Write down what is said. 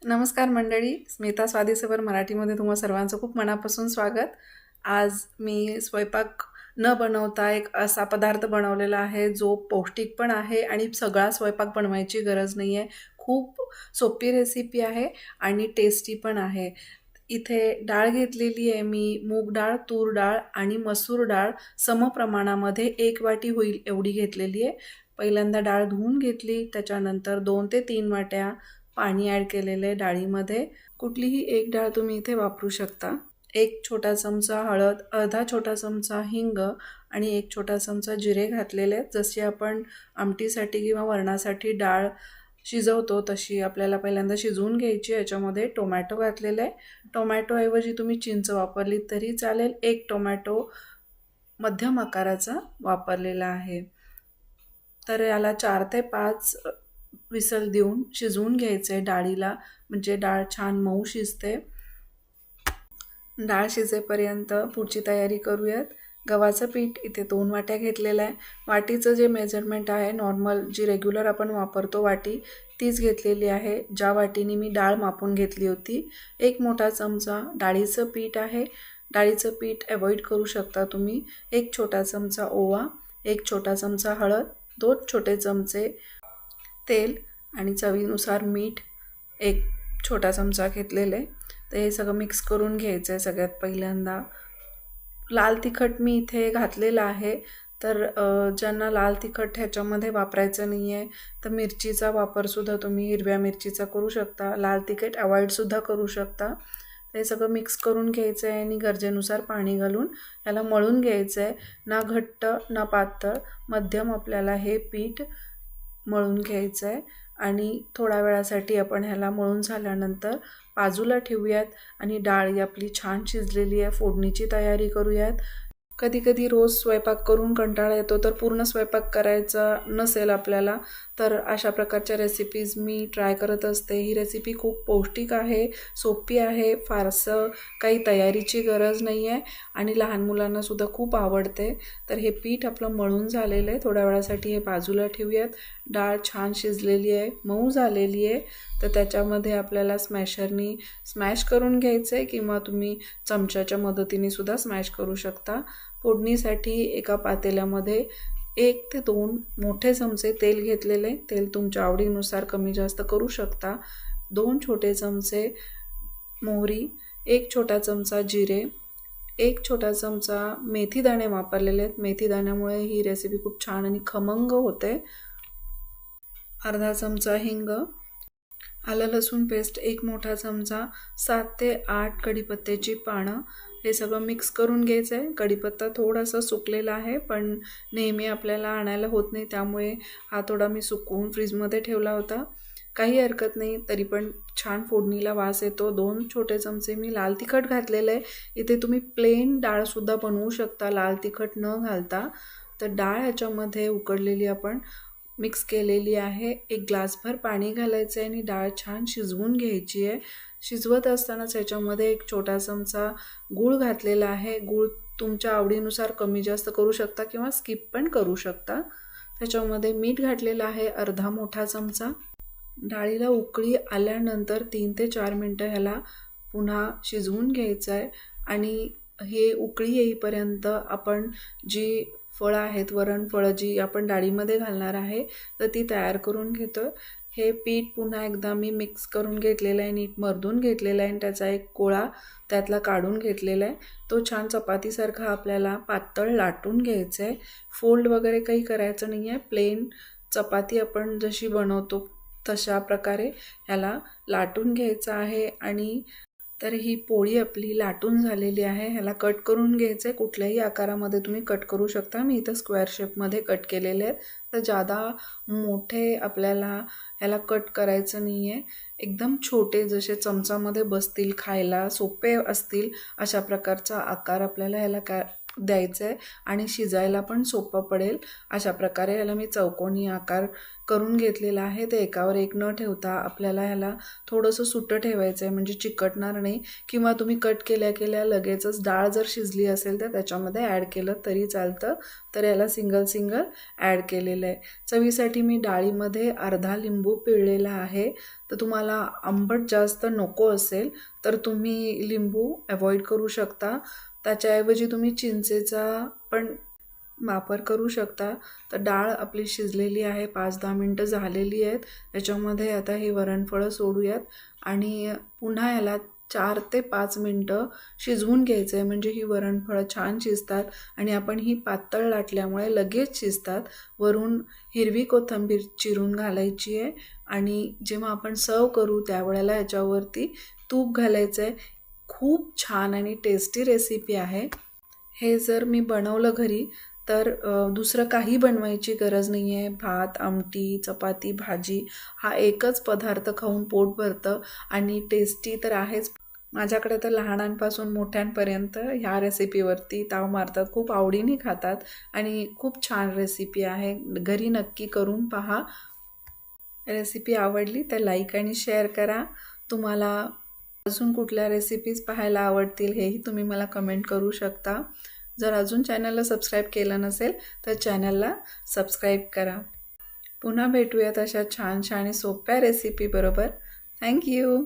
नमस्कार मंडळी, स्मिता स्वादिसवर मराठीमध्ये तुम्हा सर्वांचं खूप मनापासून स्वागत. आज मी स्वयंपाक न बनवता एक असा पदार्थ बनवलेला आहे जो पौष्टिक पण आहे आणि सगळा स्वयंपाक बनवायची गरज नाही आहे. खूप सोपी रेसिपी आहे आणि टेस्टी पण आहे. इथे डाळ घेतलेली आहे मी, मूग डाळ, तूर डाळ आणि मसूर डाळ समप्रमाणामध्ये 1 वाटी होईल एवढी घेतलेली आहे. पहिल्यांदा डाळ धुवून घेतली, त्याच्यानंतर 2 ते 3 वाट्या पाणी ॲड केलेलं आहे डाळीमध्ये. कुठलीही एक डाळ तुम्ही इथे वापरू शकता. 1 छोटा चमचा हळद, अर्धा छोटा चमचा हिंग आणि 1 छोटा चमचा जिरे घातलेले आहेत. जशी आपण आमटीसाठी किंवा वरणासाठी डाळ शिजवतो तशी आपल्याला पहिल्यांदा शिजवून घ्यायची. याच्यामध्ये टोमॅटो घातलेला आहे. टोमॅटोऐवजी तुम्ही चिंच वापरली तरी चालेल. 1 टोमॅटो मध्यम आकाराचा वापरलेला आहे. तर याला 4 ते 5 विसल देऊन शिजवून घ्यायचं आहे डाळीला, म्हणजे डाळ छान मऊ शिजते. डाळ शिजेपर्यंत पुढची तयारी करूयात. गव्हाचं पीठ इथे 2 वाट्या घेतलेलं आहे. वाटीचं जे मेजरमेंट आहे नॉर्मल जी रेग्युलर आपण वापरतो वाटी तीच घेतलेली आहे. ज्या वाटीने मी डाळ मापून घेतली होती. 1 मोठा चमचा डाळीचं पीठ आहे. डाळीचं पीठ अवॉइड करू शकता तुम्ही. 1 छोटा चमचा ओवा, 1 छोटा चमचा हळद, 2 छोटे चमचे तेल आणि चवीनुसार मीठ 1 छोटा चमचा घेतलेले. तर हे सगळं मिक्स करून घ्यायचं आहे. सगळ्यात पहिल्यांदा लाल तिखट मी इथे घातलेलं आहे. तर ज्यांना लाल तिखट ह्याच्यामध्ये वापरायचं नाही आहे तर मिरचीचा वापरसुद्धा तुम्ही हिरव्या मिरचीचा करू शकता. लाल तिखट अवॉइडसुद्धा करू शकता. हे सगळं मिक्स करून घ्यायचं आहे आणि गरजेनुसार पाणी घालून याला मळून घ्यायचं आहे. ना घट्ट ना पातळ, मध्यम आपल्याला हे पीठ मळून घ्यायचं आहे. आणि थोड्या वेळासाठी आपण ह्याला मळून झाल्यानंतर बाजूला ठेवूयात आणि डाळ आपली छान शिजलेली आहे. फोडणीची तयारी करूयात. कधी कधी रोज स्वयंपाक करून कंटाळा येतो, तर पूर्ण स्वयंपाक करायचा नसेल आपल्याला तर अशा प्रकारच्या रेसिपीज मी ट्राय करत असते. ही रेसिपी खूप पौष्टिक आहे, सोपी आहे, फारसं काही तयारीची गरज नाही आहे आणि लहान मुलांनासुद्धा खूप आवडते. तर हे पीठ आपलं मळून झालेलं आहे. थोड्या वेळासाठी हे बाजूला ठेवूयात. डाळ छान शिजलेली आहे, मऊ झालेली आहे. तर त्याच्यामध्ये आपल्याला स्मॅशरनी स्मॅश करून घ्यायचं आहे किंवा तुम्ही चमच्याच्या मदतीने सुद्धा स्मॅश करू शकता. फोडणीसाठी एका पातेल्यामध्ये 1 ते 2 मोठे चमचे तेल घेतलेले. तेल तुमच्या आवडीनुसार कमी जास्त करू शकता. 2 छोटे चमचे मोहरी, 1 छोटा चमचा जिरे, 1 छोटा चमचा मेथी दाणे वापरलेले आहेत. मेथी दाण्यामुळे ही रेसिपी खूप छान आणि खमंग होते. अर्धा चमचा हिंग, आलं लसूण पेस्ट 1 मोठा चमचा, 7 ते 8 कढीपत्त्याची पानं. हे सगळं मिक्स करून घ्यायचं आहे. कढीपत्ता थोडासा सुकलेला आहे, पण नेहमी आपल्याला आणायला होत नाही, त्यामुळे हा थोडा मी सुकवून फ्रीजमध्ये ठेवला होता. काही हरकत नाही, तरी पण छान फोडणीला वास येतो. 2 छोटे चमचे मी लाल तिखट घातलेलं आहे. इथे तुम्ही प्लेन डाळसुद्धा बनवू शकता लाल तिखट न घालता. तर डाळ ह्याच्यामध्ये उकडलेली आपण मिक्स केलेली आहे. 1 ग्लासभर पाणी घालायचं आहे आणि डाळ छान शिजवून घ्यायची आहे. शिजवत असतानाच याच्यामध्ये 1 छोटा चमचा गूळ घातलेला आहे. गूळ तुमच्या आवडीनुसार कमी जास्त करू शकता किंवा स्किप पण करू शकता. त्याच्यामध्ये मीठ घातलेलं आहे अर्धा मोठा चमचा. डाळीला उकळी आल्यानंतर 3 ते 4 मिनटं ह्याला पुन्हा शिजवून घ्यायचं आहे आणि हे उकळी येईपर्यंत आपण जी फळं आहेत, वरणफळं जी आपण डाळीमध्ये घालणार आहे तर ती तयार करून घेतो. हे पीठ पुन्हा एकदा मी मिक्स करून घेतलेलं आहे, नीट मर्दून घेतलेला आहे आणि त्याचा एक गोळा त्यातला काढून घेतलेला आहे. तो छान चपातीसारखा आपल्याला पातळ लाटून घ्यायचा आहे. फोल्ड वगैरे काही करायचं नाही आहे. प्लेन चपाती आपण जशी बनवतो तशा प्रकारे ह्याला लाटून घ्यायचं आहे. आणि तर ही पोळी आपली लाटून झालेली आहे. ह्याला कट करून घ्यायचं आहे. कुठल्याही आकारामध्ये तुम्ही कट करू शकता. मी इथं स्क्वेअर शेपमध्ये कट केलेले आहेत. तर जादा मोठे आपल्याला ह्याला कट करायचं नाही आहे. एकदम छोटे जसे चमचामध्ये बसतील, खायला सोपे असतील अशा प्रकारचा आकार आपल्याला ह्याला द्यायचं आहे आणि शिजायला पण सोपं पडेल. अशा प्रकारे याला मी चौकोनी आकार करून घेतलेला आहे. ते एकावर एक न ठेवता आपल्याला ह्याला थोडंसं सुट्टं ठेवायचं आहे म्हणजे चिकटणार नाही, किंवा तुम्ही कट केल्या केल्या लगेचच डाळ जर शिजली असेल तर त्याच्यामध्ये ॲड केलं तरी चालतं. तर याला सिंगल सिंगल ॲड केलेलं आहे. चवीसाठी मी डाळीमध्ये अर्धा लिंबू पिळलेला आहे. तर तुम्हाला आंबट जास्त नको असेल तर तुम्ही लिंबू अवॉइड करू शकता. त्याच्याऐवजी तुम्ही चिंचेचा पण वापर करू शकता. तर डाळ आपली शिजलेली आहे, 5-10 मिनटं झालेली आहेत. याच्यामध्ये आता हे वरणफळं सोडूयात आणि पुन्हा याला 4 ते 5 मिनटं शिजवून घ्यायचं आहे, म्हणजे ही वरणफळं छान शिजतात आणि आपण ही पातळ लाटल्यामुळे लगेच शिजतात. वरून हिरवी कोथिंबीर चिरून घालायची आहे आणि जेव्हा आपण सर्व करू त्यावेळेला याच्यावरती तूप घालायचं आहे. खूप छान आणि टेस्टी रेसिपी आहे. हे जर मी बनवलं घरी तर दुसरं काही बनवायची गरज नाही आहे. भात, आमटी, चपाती, भाजी हा एकच पदार्थ खाऊन पोट भरतं आणि टेस्टी तर आहेच. माझ्याकडे तर लहानांपासून मोठ्यांपर्यंत ह्या रेसिपीवरती ताव मारतात, खूप आवडीने खातात आणि खूप छान रेसिपी आहे. घरी नक्की करून पहा. रेसिपी आवडली तर लाईक आणि शेअर करा. तुम्हाला अजून कुठल्या रेसिपीज पाहायला आवडतील हेही तुम्ही मला कमेंट करू शकता. जर अजून चॅनलला सबस्क्राईब केलं नसेल तर चॅनलला सबस्क्राईब करा. पुन्हा भेटूयात अशा छान छान सोप्या रेसिपी बरोबर. थँक्यू.